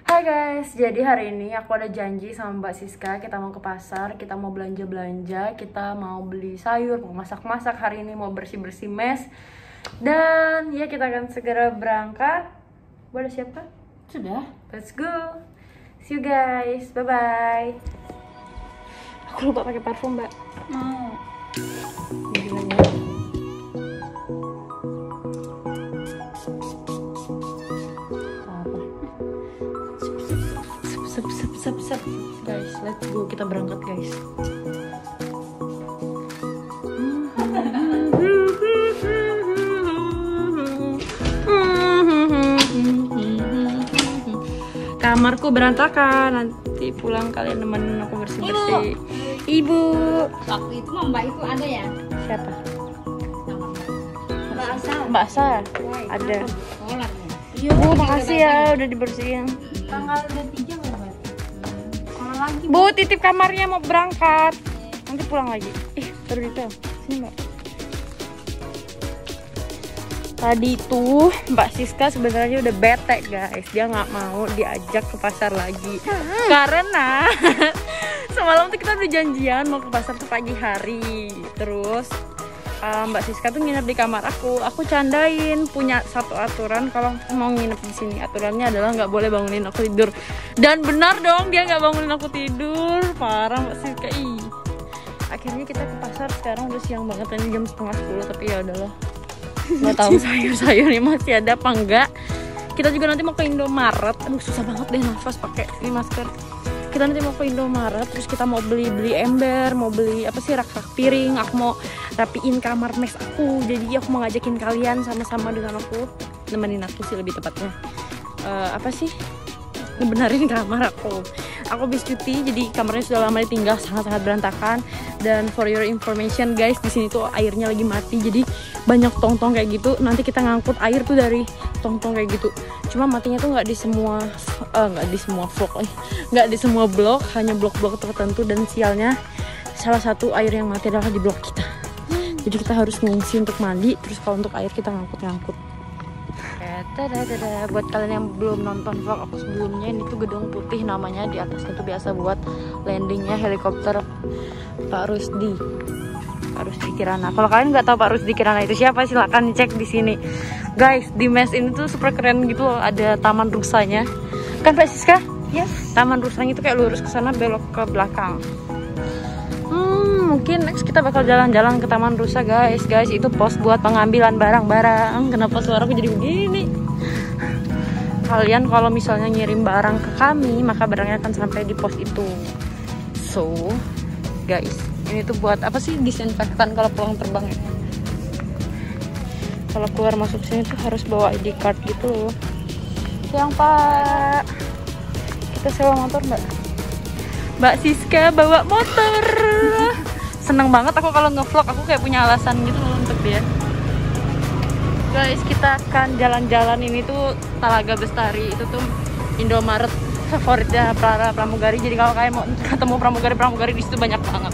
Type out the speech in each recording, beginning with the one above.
Hai guys, jadi hari ini aku ada janji sama Mbak Siska. Kita mau ke pasar, kita mau belanja-belanja, kita mau beli sayur, mau masak-masak. Hari ini mau bersih-bersih mes. Dan ya kita akan segera berangkat. Boleh siapa? Sudah. Let's go. See you guys, bye-bye. Aku lupa pakai parfum, Mbak. Mau. Sep. Guys, let's go. Kita berangkat, guys. Kamarku berantakan. Nanti pulang kalian nemenin aku bersih-bersih. Ibu. Waktu itu Mbak itu ada ya? Siapa? Mbak Asal. Mbak Asa. Ada. Sekolah ya. Iya, Bu, makasih ya udah dibersihin. Tanggal 23 Mbak. Sekolah lagi. Bu, titip kamarnya mau berangkat. Nanti pulang lagi. Baru detail. Sini, Mbak. Tadi tuh Mbak Siska sebenarnya udah bete, guys. Dia nggak mau diajak ke pasar lagi. Karena semalam tuh kita udah janjian mau ke pasar tuh pagi hari. Terus Mbak Siska tuh nginep di kamar aku. Aku candain punya satu aturan kalau mau nginep di sini. Aturannya adalah nggak boleh bangunin aku tidur. Dan benar dong, dia nggak bangunin aku tidur. Parah Mbak Siska. Akhirnya kita ke pasar. Sekarang udah siang banget, ini jam 9:30. Tapi ya udahlah. Nggak tahu sayur-sayurnya masih ada apa enggak. Kita juga nanti mau ke Indomaret. Aduh, susah banget deh nafas pakai ini masker. Kita nanti mau ke Indomaret, terus kita mau beli ember, mau beli apa sih, rak-rak piring. Aku mau rapiin kamar mes aku. Jadi aku mau ngajakin kalian sama-sama dengan aku, nemenin aku sih lebih tepatnya. Apa sih? Ngebenerin kamar aku. Aku habis cuti, jadi kamarnya sudah lama ditinggal, sangat-sangat berantakan. Dan for your information guys, di sini tuh airnya lagi mati, jadi banyak tong-tong kayak gitu. Nanti kita ngangkut air tuh dari tong-tong kayak gitu. Cuma matinya tuh nggak di semua vlog, nggak di semua blok, hanya blok-blok tertentu. Dan sialnya salah satu air yang mati adalah di blok kita. Jadi kita harus ngungsi untuk mandi. Terus kalau untuk air kita ngangkut. Buat kalian yang belum nonton vlog aku sebelumnya, ini tuh gedung putih namanya. Di atasnya tuh biasa buat landingnya helikopter Pak Rusdi Kirana. Kalau kalian nggak tahu Pak Rusdi Kirana itu siapa, silakan cek di sini guys. Di mes ini tuh super keren gitu loh. Ada taman rusanya kan Pak Siska? Yes. Taman rusanya itu kayak lurus ke sana belok ke belakang. Mungkin next kita bakal jalan-jalan ke Taman Rusa guys. Itu pos buat pengambilan barang-barang. Kenapa suaraku jadi begini? Kalian kalau misalnya ngirim barang ke kami, maka barangnya akan sampai di pos itu. So guys, ini tuh buat apa sih, disinfektan kalau pulang terbang ya. Kalau keluar masuk sini tuh harus bawa ID card gitu loh. Siang Pak, kita sewa motor Mbak Siska bawa motor. Seneng banget aku kalau nge-vlog, aku kayak punya alasan gitu loh untuk dia. Guys, kita akan jalan-jalan. Ini tuh Talaga Bestari. Itu tuh Indomaret favoritnya pramugari. Jadi kalau kalian mau ketemu pramugari di situ banyak banget.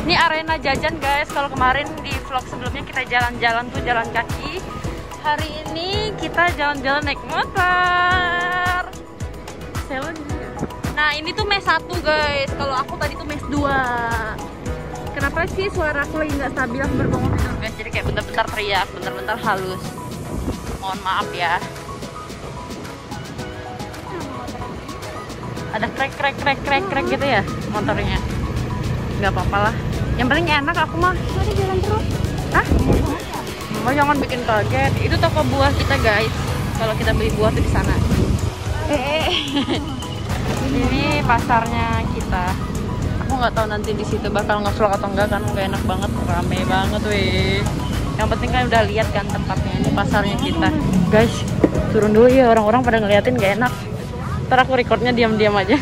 Ini arena jajan guys. Kalau kemarin di vlog sebelumnya kita jalan-jalan tuh jalan kaki. Hari ini kita jalan-jalan naik motor. Nah, ini tuh mes 1 guys. Kalau aku tadi tuh mes 2. Kenapa sih suara aku lagi nggak stabil? Aku baru bangun tidur guys. Jadi kayak bentar-bentar teriak, bentar-bentar halus. Mohon maaf ya. Ada krek gitu ya motornya. Nggak apa-apa lah. Yang penting enak aku mah. Tadi jalan terus. Hah? Mama jangan bikin kaget. Itu toko buah kita guys. Kalau kita beli buah tuh di sana. Ini pasarnya kita. Aku nggak tahu nanti di situ bakal nge-vlog atau enggak, kan nggak enak banget, rame banget weh. Yang penting kan udah lihat kan tempatnya. Ini pasarnya kita guys. Turun dulu ya, orang-orang pada ngeliatin gak enak. Ntar aku recordnya diam-diam aja.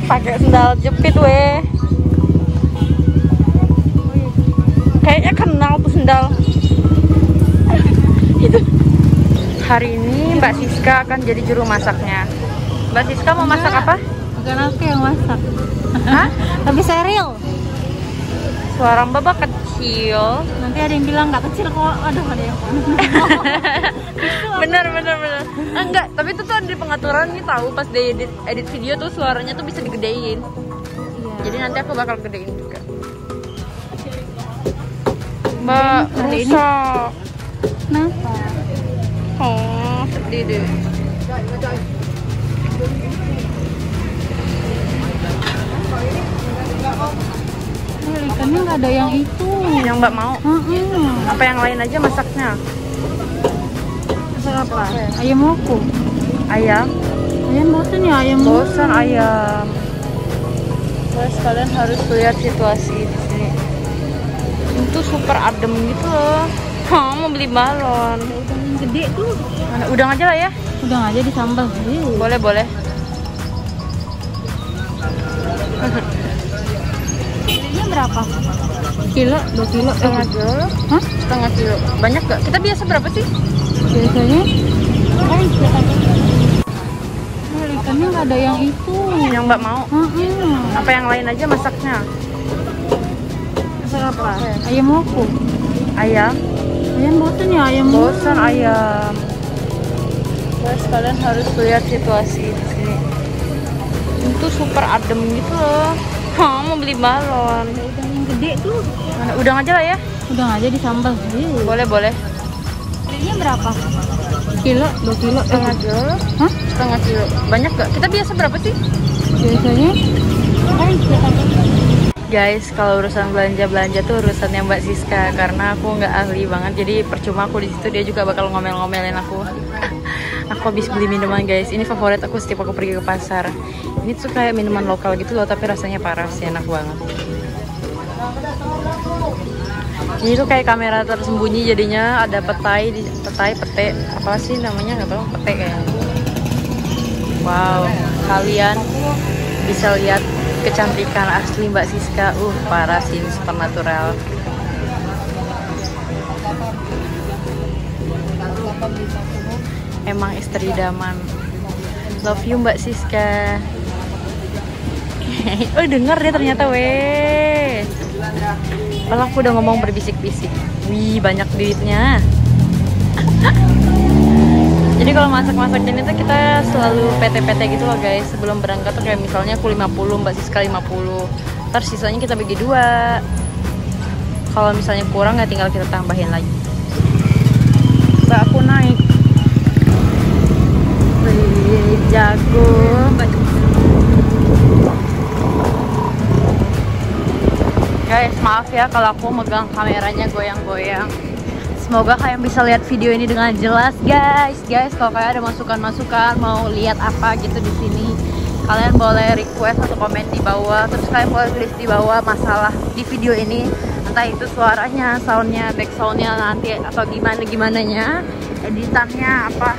Pakai sendal jepit weh. Kayaknya kenal tuh sendal. Itu. Hari ini Mbak Siska akan jadi juru masaknya. Mbak Siska mau masak apa? Bukan aku yang masak. Hah? Tapi serial. Suara Mbak kecil. kecil. Nanti ada yang bilang nggak kecil kok. Aduh, ada yang bener. Enggak, tapi itu tuh ada di pengaturan nih tahu, pas di edit video tuh suaranya tuh bisa digedein. Iya. Jadi nanti aku bakal gedein juga. Mbak, rusak. Kenapa? Oh, sedih deh. Ikannya nggak ada yang itu. Yang Mbak mau? Apa yang lain aja masaknya? Masak apa? Ayam woku. Ayam? Ayam bosan ya ayam. Bosan ayam. Guys, kalian harus lihat situasi di sini. Itu super adem gitu loh. Mau beli balon. Udang yang gede tuh. Mana udang aja lah ya? Udang aja di sambal. Boleh. Ini berapa? Kilo, 2 kilo. Setengah kilo. Hah? Setengah kilo. Banyak gak? Kita biasa berapa sih? Biasanya ikannya nggak ada yang itu. Yang Mbak mau? Apa yang lain aja masaknya? Masak apa? Ayam woku. Ayam? Ayam bosan ya ayam. Bosan ayam. Guys, kalian harus lihat situasi di sini. Itu super adem gitu loh. Mau beli balon. Udang yang gede tuh. Mana udang aja lah ya? Udang aja di sambal. Boleh. Ini berapa? Kilo, 2 kilo. Setengah kilo. Hah? Setengah kilo. Banyak gak? Kita biasa berapa sih? Biasanya Guys, kalau urusan belanja tuh urusannya Mbak Siska, karena aku nggak ahli banget, jadi percuma aku di situ, dia juga bakal ngomel-ngomelin aku. Aku habis beli minuman guys, ini favorit aku setiap aku pergi ke pasar. Ini tuh kayak minuman lokal gitu loh, tapi rasanya parah sih, enak banget. Ini tuh kayak kamera tersembunyi, jadinya ada pete, apa sih namanya, nggak tahu, pete kayaknya. Wow, kalian bisa lihat kecantikan asli Mbak Siska. Parah sih, supernatural. Emang istri idaman. Love you Mbak Siska. Oh, denger dia ternyata weh. Kalau aku udah ngomong berbisik-bisik. Wih, banyak duitnya. Jadi kalau masak-masak ini tuh kita selalu PT-PT gitu loh guys. Sebelum berangkat tuh kayak misalnya aku 50, Mbak Siska 50. Ntar sisanya kita bagi 2. Kalau misalnya kurang ya tinggal kita tambahin lagi. Mbak, aku naik. Wih, jago. Guys, maaf ya kalau aku megang kameranya goyang-goyang. Semoga kalian bisa lihat video ini dengan jelas, guys. Kalau kalian ada masukan-masukan, mau lihat apa gitu di sini, kalian boleh request atau komen di bawah. Terus kalian boleh tulis di bawah masalah di video ini, entah itu suaranya, soundnya, back soundnya nanti atau gimananya, editannya apa,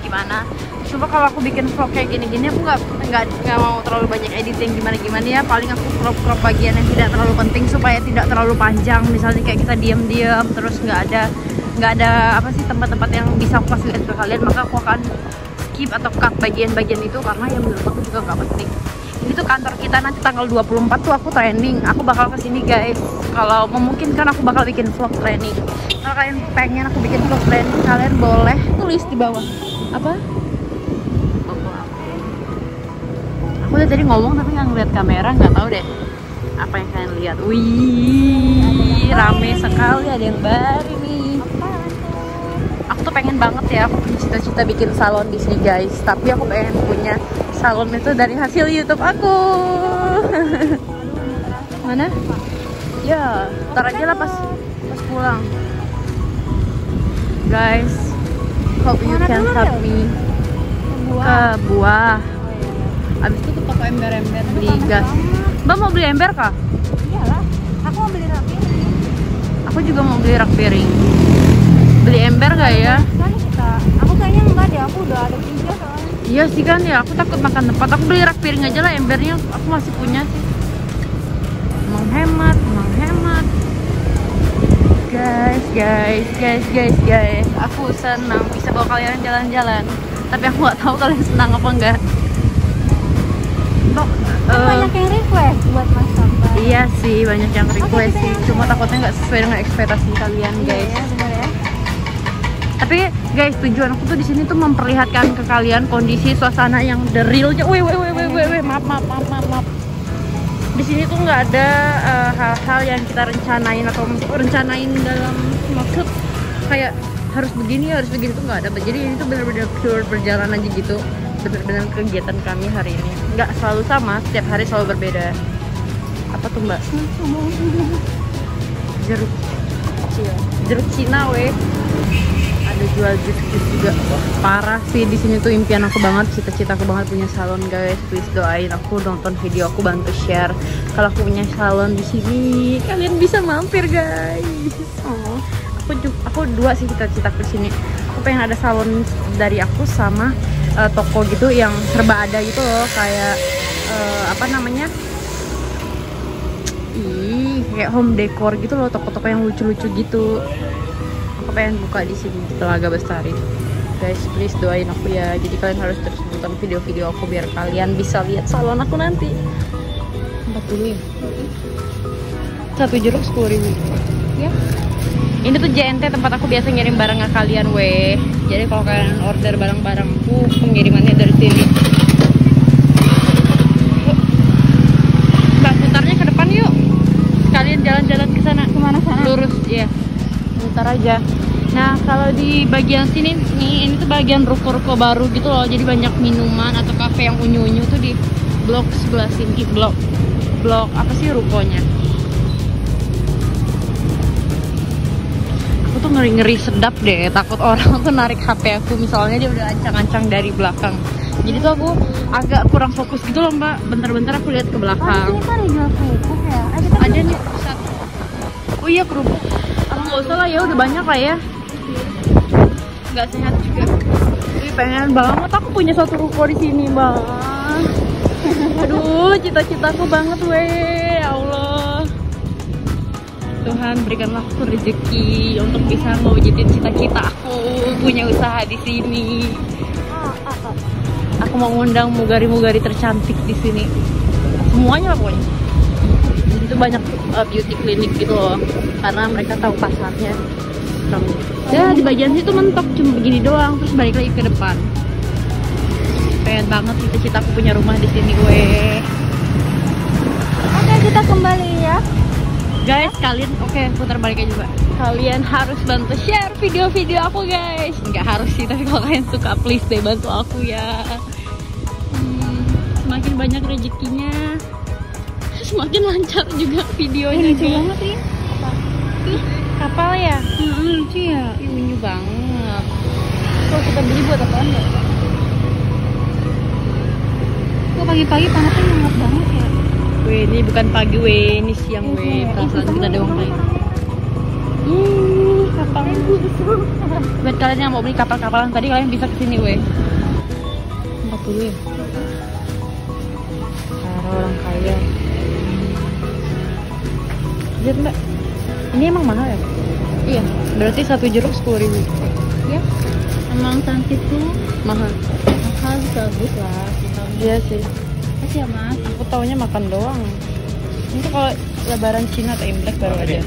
gimana. Coba kalau aku bikin vlog kayak gini-gini, aku nggak mau terlalu banyak editing gimana ya. Paling aku crop bagian yang tidak terlalu penting supaya tidak terlalu panjang. Misalnya kayak kita diam-diam terus nggak ada apa sih tempat-tempat yang bisa aku kasih lihat ke kalian, maka aku akan skip atau cut bagian-bagian itu karena yang menurut aku juga nggak penting. Ini tuh kantor kita nanti tanggal 24 tuh aku training. Aku bakal kesini guys. Kalau memungkinkan aku bakal bikin vlog training. Kalau kalian pengen aku bikin vlog training, kalian boleh tulis di bawah. Apa? Aku udah tadi ngomong tapi nggak ngeliat kamera, nggak tahu deh apa yang kalian lihat. Wih, rame sekali, ada yang baru nih. Aku tuh pengen banget ya, aku punya cita-cita bikin salon di sini guys. Tapi aku pengen punya salon itu dari hasil YouTube aku. Mana? Ya, ntar aja lah pas pulang. Guys, hope you can help me ke buah. Abis itu ke toko ember-ember beli gas. Mbak mau beli ember kah? Iyalah, aku mau beli rak piring. Aku juga mau beli rak piring. Beli ember gak ya? Aku kayaknya enggak deh, aku udah ada 3 soalnya. Iya sih kan ya, aku takut makan tempat. Aku beli rak piring aja lah, embernya aku masih punya sih. Menghemat. Guys, aku senang bisa bawa kalian jalan-jalan. Tapi aku nggak tahu kalian senang apa enggak. Banyak yang request buat masak. Iya sih, banyak yang request sih. Cuma takutnya nggak sesuai dengan ekspektasi kalian, guys. Iya, benar ya. Tapi guys, tujuan aku tuh di sini tuh memperlihatkan ke kalian kondisi suasana yang the real. Maaf. Di sini tuh nggak ada hal-hal yang kita rencanain atau rencanain dalam maksud kayak harus begini tuh nggak ada. Jadi ini tuh benar-benar pure berjalan aja gitu. Benar-benar kegiatan kami hari ini nggak selalu sama, setiap hari selalu berbeda. Apa tuh mbak? Jeruk Cina weh. Ada jual jus juga. Wah, parah sih di sini tuh impian aku banget, cita-cita aku banget punya salon guys. Please doain aku, nonton video aku, bantu share kalau aku punya salon di sini. Kalian bisa mampir guys. Oh, aku dua sih cita-citaku di sini. Aku pengen ada salon dari aku sama toko gitu yang serba ada gitu loh, kayak apa namanya? Kayak home decor gitu loh, toko-toko yang lucu-lucu gitu. Aku pengen buka di sini Telaga Bestari. Guys, please doain aku ya. Jadi kalian harus terus nonton video-video aku biar kalian bisa lihat salon aku nanti. 40 ya? Satu jeruk 10.000 ya. Ini tuh JNT, tempat aku biasa ngirim barang ke kalian weh. Jadi kalau kalian order barang-barangku, pengirimannya dari sini. Mbak, putarnya ke depan yuk. Kalian jalan-jalan ke sana. Kemana sana? Lurus, ya. Putar aja. Nah, kalau di bagian sini nih, ini tuh bagian ruko-ruko baru gitu loh. Jadi banyak minuman atau kafe yang unyu-unyu tuh di blok sebelah sini. Blok apa sih rukonya? Aku tuh ngeri-ngeri sedap deh, takut orang tuh narik HP aku, misalnya dia udah ancang-ancang dari belakang. Jadi tuh aku agak kurang fokus gitu loh mbak, bentar-bentar aku lihat ke belakang. Ini kan jual kerupuk ya? Ada nih satu. Oh iya, kerupuk. Aku nggak usah lah ya, udah banyak lah ya. Nggak sehat juga. Tapi pengen banget aku punya satu ruko di sini bang. Aduh, cita-citaku banget weh, ya Allah. Tuhan berikanlah aku rezeki untuk bisa mewujudin cita-cita aku punya usaha di sini. Aku mau ngundang mugari-mugari tercantik di sini. Semuanya lah pokoknya. Itu banyak beauty clinic gitu loh, karena mereka tahu pasarnya. Ya di bagian situ mentok cuma begini doang, terus balik lagi ke depan. Pengen banget cita-cita aku punya rumah di sini weh. Oke, kita kembali ya. Guys, kalian putar balik aja mbak. Kalian harus bantu share video-video aku guys. Nggak harus sih, tapi kalau kalian suka please deh bantu aku ya. Semakin banyak rezekinya, semakin lancar juga videonya. Lucu banget sih. Kapal ya? Lucu ya. Unyu banget. Kalau kita beli buat apaan ya? Kok pagi-pagi panasnya hangat banget ya? Weh, ini bukan pagi weh, ini siang weh. Perasaan kita doang kayak. Kapal. Buat kalian yang mau beli kapal-kapalan tadi, kalian bisa kesini weh. 40 ya? Para orang kaya. Lihat mbak, ini emang mahal ya? Iya, berarti satu jeruk 10.000 ya? Emang cantik tuh Mahal. bagus lah. Iya sih. Kasih ya mas. Aku taunya makan doang. Ini tuh kalau lebaran Cina atau Imlek baru ada.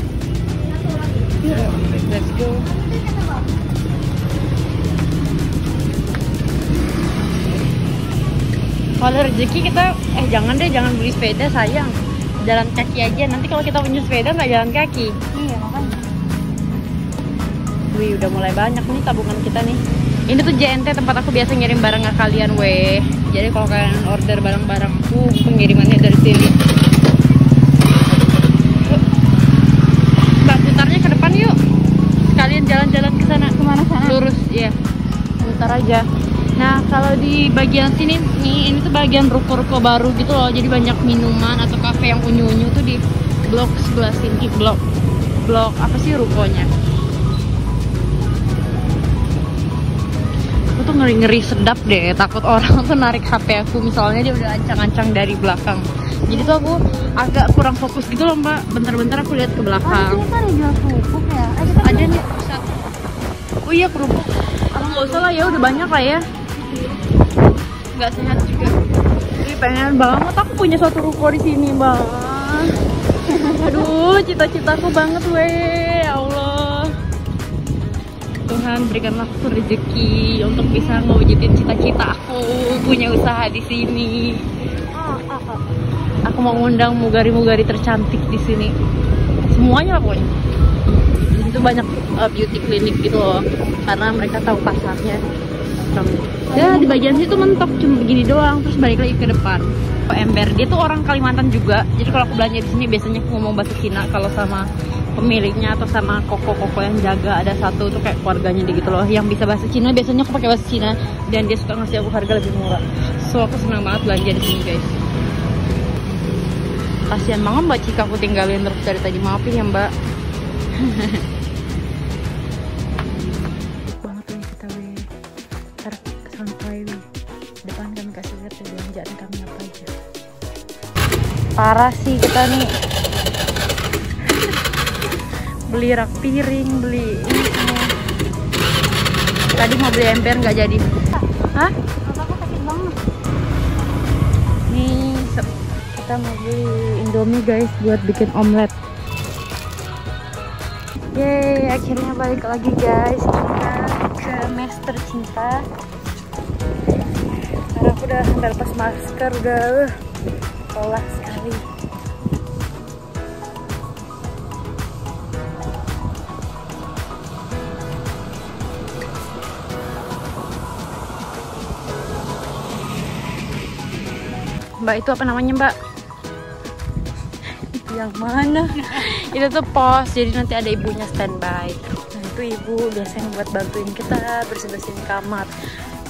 Yuk, let's go. Kalau rezeki kita, jangan beli sepeda sayang. Jalan kaki aja. Nanti kalau kita punya sepeda nggak jalan kaki. Iya makanya. Wih, udah mulai banyak nih tabungan kita nih. Ini tuh JNT, tempat aku biasa ngirim barang ke kalian weh. Jadi kalau kalian order barang-barangku, pengirimannya dari sini. Mbak, putarnya ke depan yuk. Kalian jalan-jalan ke sana. Kemana sana? Lurus, ya. Putar aja. Nah, kalau di bagian sini nih, ini tuh bagian ruko-ruko baru gitu loh. Jadi banyak minuman atau kafe yang unyu-unyu tuh di blok sebelah sini. Blok apa sih rukonya? Aku tuh ngeri-ngeri sedap deh, takut orang tuh narik HP aku, misalnya dia udah ancang-ancang dari belakang. Jadi tuh aku agak kurang fokus gitu loh mbak, bentar-bentar aku lihat ke belakang. Ini kan jual kerupuk ya? Ada nih satu. Oh iya, kerupuk. Aku nggak usah lah ya, udah banyak lah ya. Nggak sehat juga. Ih, pengen banget aku punya suatu ruko di sini, Bang. Aduh, cita-citaku banget, weh. Ya Allah. Tuhan berikanlah aku rezeki untuk bisa ngewujudin cita-cita aku punya usaha di sini. Aku mau ngundang mugari-mugari tercantik di sini. Semuanya lah pokoknya. Di situ banyak beauty clinic gitu loh, karena mereka tahu pasarnya. Ya di bagian situ mentok cuma begini doang, terus balik lagi ke depan. Ember dia tuh orang Kalimantan juga, jadi kalau aku belanja di sini biasanya aku ngomong bahasa Cina kalau sama pemiliknya atau sama koko-koko yang jaga. Ada satu tuh kayak keluarganya dia gitu loh yang bisa bahasa Cina, biasanya aku pakai bahasa Cina dan dia suka ngasih aku harga lebih murah. So aku senang banget belanja di sini guys. Kasian banget Mbak Cika aku tinggalin terus dari tadi, maafin ya Mbak. Banget nih kita weh. Ntar sampai depan kami kasih lihat belanjaan kami apa aja. Parah sih kita nih. Beli rak piring, beli ini semua. Tadi mau beli ember nggak jadi. Hah? Aku sakit banget. Nih kita mau beli Indomie guys buat bikin omelet. Yeay, akhirnya balik lagi guys kita ke mes tercinta. Karena aku udah lepas masker, udah lelah sekali. Mbak, itu apa namanya Mbak? Itu yang mana? Itu tuh pos, jadi nanti ada ibunya standby. Nah itu ibu biasanya buat bantuin kita bersih-bersihin kamar.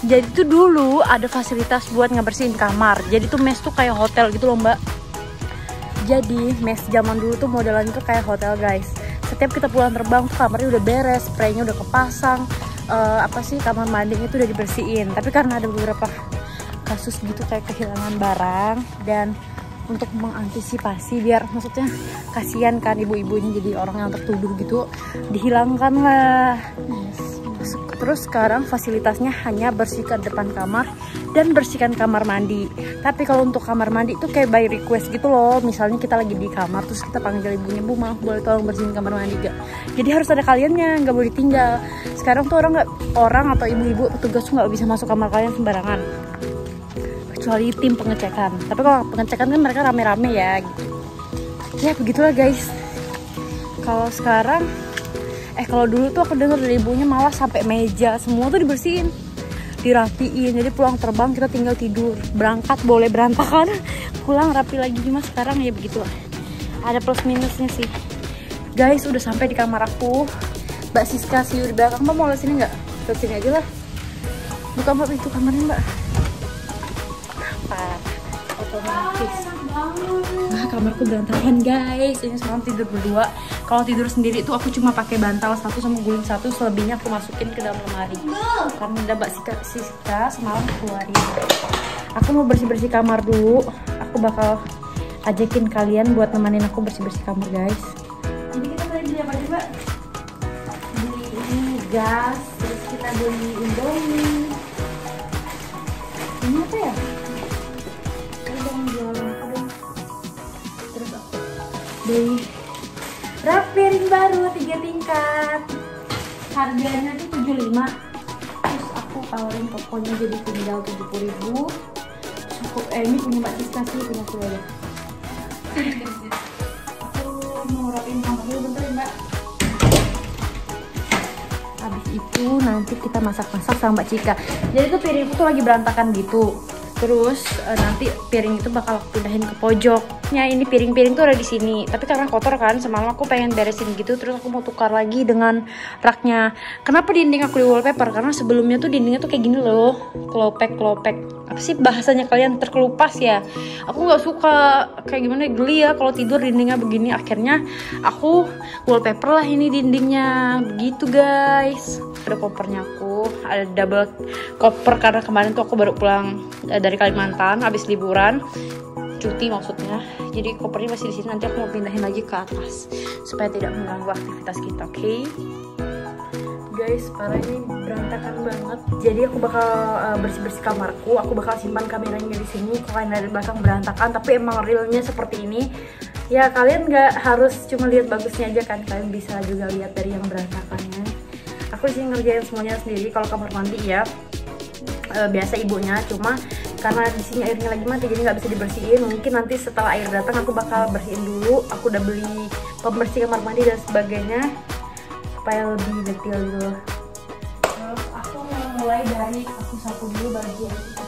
Jadi tuh dulu ada fasilitas buat ngebersihin kamar. Jadi tuh mes tuh kayak hotel gitu loh Mbak. Jadi mes zaman dulu tuh modelan tuh kayak hotel guys. Setiap kita pulang terbang tuh kamarnya udah beres, spraynya udah kepasang, kamar mandinya tuh udah dibersihin. Tapi karena ada beberapa kasus gitu kayak kehilangan barang, dan untuk mengantisipasi biar maksudnya kasihan kan ibu-ibunya jadi orang yang tertuduh gitu, dihilangkan lah. Terus sekarang fasilitasnya hanya bersihkan depan kamar dan bersihkan kamar mandi. Tapi kalau untuk kamar mandi itu kayak by request gitu loh. Misalnya kita lagi di kamar terus kita panggil ibunya, "Bu, maaf boleh tolong bersihin kamar mandi gak?" Jadi harus ada kaliannya, nggak boleh ditinggal. Sekarang tuh orang atau ibu-ibu petugas tuh nggak bisa masuk kamar kalian sembarangan, kecuali tim pengecekan. Tapi kalau pengecekan kan mereka rame-rame ya gitu. Ya begitulah guys. Kalau sekarang kalau dulu tuh aku dengar dari ibunya malah sampai meja semua tuh dibersihin, dirapiin. Jadi pulang terbang kita tinggal tidur, berangkat boleh berantakan, pulang rapi lagi. Cuma sekarang ya begitu. Ada plus minusnya sih. Guys, udah sampai di kamar aku. Mbak Siska sih di belakang. Mbak mau lihat sini nggak? Lihat sini aja lah. Buka Mbak itu kamarnya Mbak. Otomatis. Nah, kamarku berantakan guys. Ini semalam tidur berdua. Kalau tidur sendiri tuh aku cuma pakai bantal satu sama guling satu, selebihnya aku masukin ke dalam lemari. Karena udah Mbak Siska semalam keluarin. Aku mau bersih-bersih kamar dulu. Aku bakal ajakin kalian buat nemenin aku bersih-bersih kamar guys. Jadi kita beli apa aja Mbak? Beli ini gas, terus kita beli Indomie. Ini apa ya? Beli rak piring baru 3 tingkat, harganya tuh 75. Terus aku tawarin tokonya jadi tinggal 70.000. Cukup. Ini punya Mbak Siska sih, punya aku ya. Aku mau rapin kamar dulu bentar ya Mbak. Habis itu nanti kita masak-masak sama Mbak Cika. Jadi tuh piringku tuh lagi berantakan gitu. Terus nanti piring itu bakal aku pindahin ke pojoknya. Ini piring-piring tuh ada di sini. Tapi karena kotor kan, semalam aku pengen beresin gitu. Terus aku mau tukar lagi dengan raknya. Kenapa dinding aku di wallpaper? Karena sebelumnya tuh dindingnya tuh kayak gini loh, kelopek. Apa sih bahasanya kalian, terkelupas ya? Aku nggak suka kayak gimana, geli ya kalau tidur dindingnya begini. Akhirnya aku wallpaper lah ini dindingnya. Begitu guys. Ada kopernya aku, ada double koper karena kemarin tuh aku baru pulang dari Kalimantan habis liburan, cuti maksudnya. Jadi kopernya masih di sini, nanti aku mau pindahin lagi ke atas supaya tidak mengganggu aktivitas kita, oke? guys, parah ini berantakan banget. Jadi aku bakal bersih-bersih kamarku. Aku bakal simpan kameranya di sini. Kalau kalian dari belakang berantakan, tapi emang realnya seperti ini. Ya kalian nggak harus cuma lihat bagusnya aja kan, kalian bisa juga lihat dari yang berantakannya. Aku di sini ngerjain semuanya sendiri. Kalau kamar mandi ya biasa ibunya, cuma karena di sini airnya lagi mati jadi nggak bisa dibersihin. Mungkin nanti setelah air datang aku bakal bersihin dulu. Aku udah beli pembersih kamar mandi dan sebagainya supaya lebih detail gitu. Terus aku mau mulai dari aku sapu dulu bagian itu.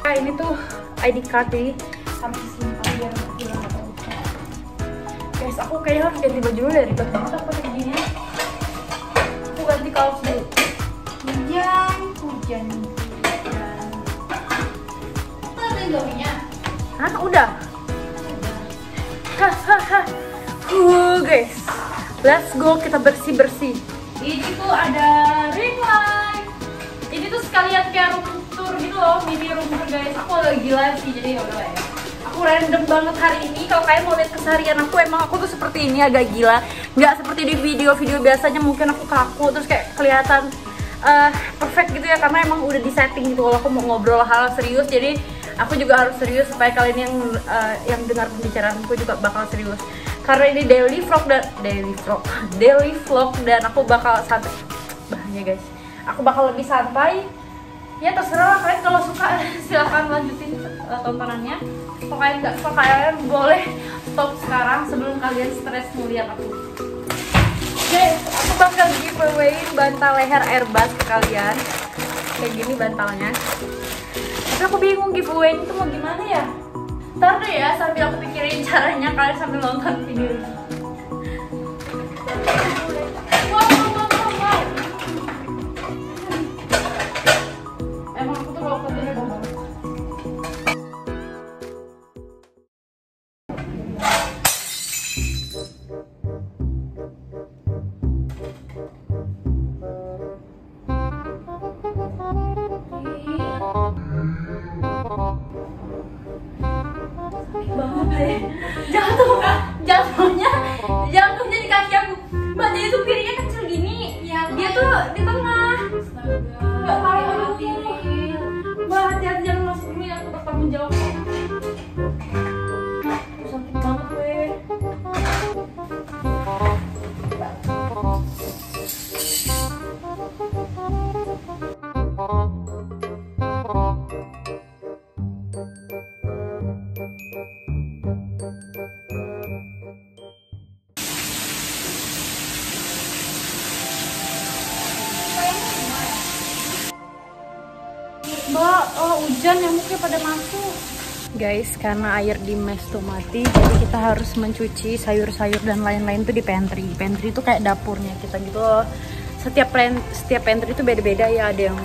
Nah, ini tuh ID card jadi harus disimpan biar hilang atau lupa. Guys, aku kayaknya harus ganti baju dulu dari ribet banget aku pakai gini. Aku ganti kaos dulu. Hujan. Ada Indominya? Hah, udah? Hahaha. Guys, let's go, kita bersih-bersih. Ini tuh ada ring light. Ini tuh sekalian kayak room tour gitu loh, mini room tour guys. Aku lagi gila sih, jadi yaudah ya. Aku random banget hari ini. Kalau kalian mau lihat keseharian aku, emang aku tuh seperti ini, agak gila. Nggak seperti di video-video biasanya, mungkin aku kaku terus kayak kelihatan perfect gitu ya, karena emang udah di setting gitu. Kalau aku mau ngobrol hal serius, jadi aku juga harus serius supaya kalian yang dengar pembicaraanku juga bakal serius. Karena ini daily vlog dan aku bakal santai. Bahaya guys, aku bakal lebih santai. Ya terserah kalian, kalau suka silahkan lanjutin tontonannya. Kalau kalian nggak suka, kalian boleh stop sekarang sebelum kalian stres ngeliat aku. Guys, aku bakal giveaway bantal leher airbus ke kalian. Kayak gini bantalnya. Tapi aku bingung giveaway itu mau gimana ya. Ntar deh ya, sambil aku pikirin caranya, kalian sambil nonton video ini. Wow. Emang aku tuh kalau fotonya banget. Jatuhnya di kaki aku. Mbak, jadi tuh piringnya kecil gini ya, dia tuh di tengah. Nggak tahu. Mbak, hati-hati jangan masuk dulu ya, aku bertanggung jawab. Sakit banget gue. Mbak, hujan nyamuknya pada masuk. Guys, karena air di mes tuh mati, jadi kita harus mencuci sayur-sayur dan lain-lain tuh di pantry. Pantry itu kayak dapurnya kita gitu loh. Setiap pantry itu beda-beda ya, ada yang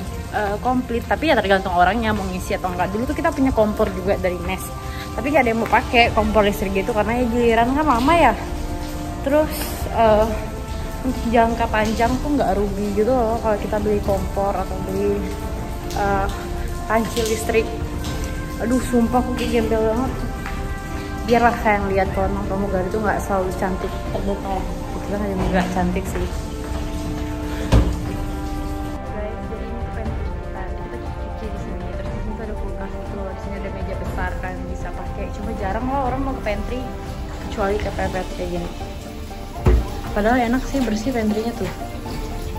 komplit, tapi ya tergantung orangnya mau ngisi atau enggak. Dulu tuh kita punya kompor juga dari mes, tapi gak ada yang mau pakai kompor listrik gitu karena ya giliran kan lama ya. Terus untuk jangka panjang tuh nggak rugi gitu loh kalau kita beli kompor atau beli panci listrik. Aduh, sumpah aku gembel banget. Biarlah kalian lihat kalau emang pramugari itu nggak selalu cantik terbuka. Kita kan nggak cantik sih. Guys, jadi ini pantry kita cuci di sini. Terus di sini ada kulkas gitu loh. Di sini ada meja besar kan bisa pakai. Cuma jarang loh orang mau ke pantry kecuali kepepet kayak gini. Padahal enak sih, bersih pantry-nya tuh.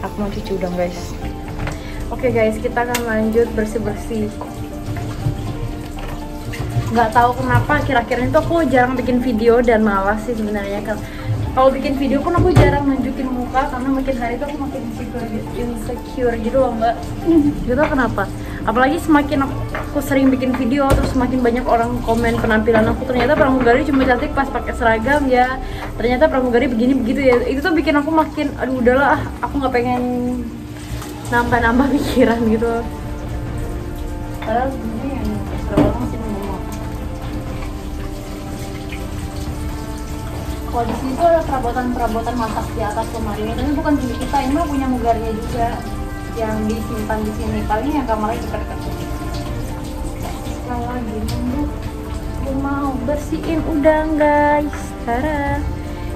Aku mau cuci udang guys. Oke guys, kita akan lanjut bersih-bersih. Nggak tahu kenapa akhir-akhir itu aku jarang bikin video dan malas sih sebenarnya. Kalau bikin video pun aku jarang nunjukin muka karena makin hari itu aku makin insecure gitu loh mbak. Gitu kenapa? Apalagi semakin aku sering bikin video terus semakin banyak orang komen penampilan aku. Ternyata pramugari cuma cantik pas pakai seragam ya. Ternyata pramugari begini begitu ya. Itu tuh bikin aku makin aduh udahlah, aku nggak pengen nambah-nambah pikiran gitu. Padahal sebenarnya yang terserah banget sih ngomong. Kalau di sini tuh ada perabotan masak di atas lemarinya, tapi bukan punya kita, ini mah punya mugarnya juga yang disimpan di sini. Paling yang kamarnya dekat-dekat. Sekali lagi nunggu, aku mau bersihin udang guys. Tara.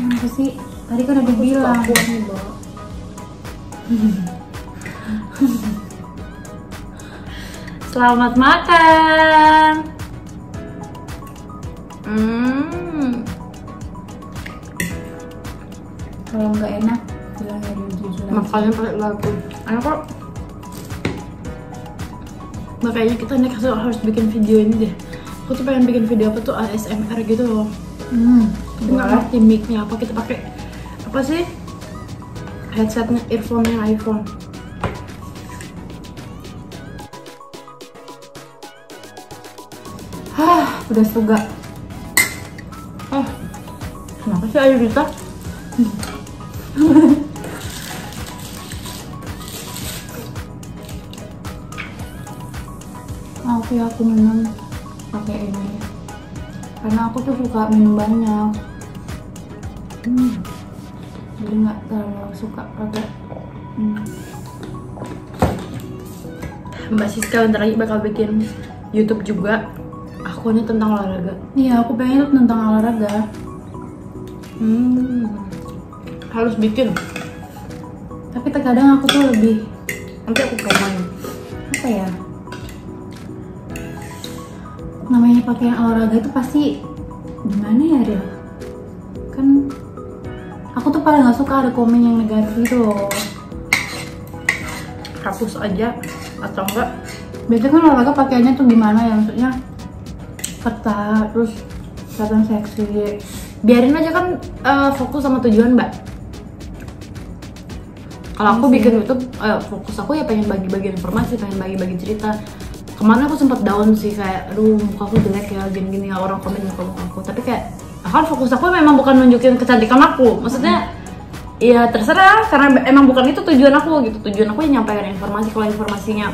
Kenapa sih? Tadi kan udah dibilang. Kuat nih, Mbak. Selamat makan. Kalau nggak enak, bilang ya jujur aja. Makannya pakai lagu. Enak kok. Makanya kita next harus bikin video ini deh. Aku tuh pengen bikin video apa tuh ASMR gitu loh. Tapi nggak ngerti mic-nya apa, kita pakai apa sih? Headsetnya, earphone-nya iPhone. Udah suga. Kenapa sih Ayu Dita? Aku minum pakai ini karena aku tuh suka minum banyak. Jadi nggak terlalu suka pakai. Mbak Siska bentar lagi bakal bikin YouTube juga. Akunnya tentang olahraga. Iya, aku pengen itu tentang olahraga. Harus bikin. Tapi terkadang aku tuh lebih Nanti aku promoin. apa ya? Namanya pakaian olahraga itu pasti gimana ya, Ril? Kan aku tuh paling nggak suka ada komen yang negatif gitu loh. Hapus aja atau enggak? Biasanya kan olahraga pakaiannya tuh gimana ya, maksudnya ketat, terus kelihatan seksi. Biarin aja kan, fokus sama tujuan Mbak. Kalau aku bikin YouTube, fokus aku ya pengen bagi-bagi informasi, pengen bagi-bagi cerita. Kemana aku sempat down sih, kayak aduh muka aku jelek ya, gini-gini ya, orang komen muka aku. Tapi kayak kan fokus aku memang bukan nunjukin kecantikan aku. Maksudnya ya terserah, karena emang bukan itu tujuan aku gitu. Tujuan aku ya nyampaikan informasi. Kalau informasinya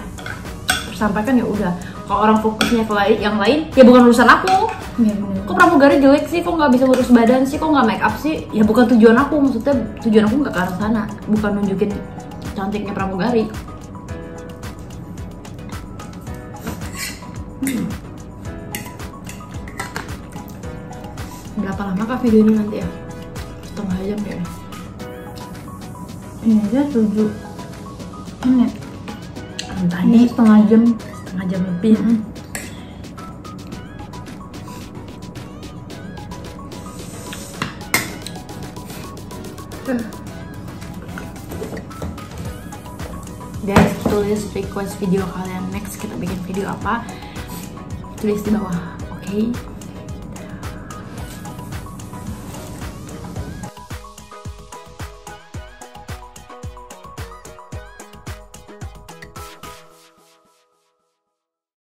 tersampaikan ya udah. Kalau orang fokusnya ke yang lain, ya bukan urusan aku. Iya bener. Kok pramugari jelek sih, kok nggak bisa urus badan sih, kok nggak make up sih? Ya bukan tujuan aku. Maksudnya tujuan aku nggak ke arah sana, bukan nunjukin cantiknya pramugari. Berapa lama kah video ini nanti ya? Setengah jam ya? Ini aja 7 menit. Tadi Ini setengah jam. setengah jam lebih. Guys, tulis request video kalian next kita bikin video apa, tulis di bawah, oke?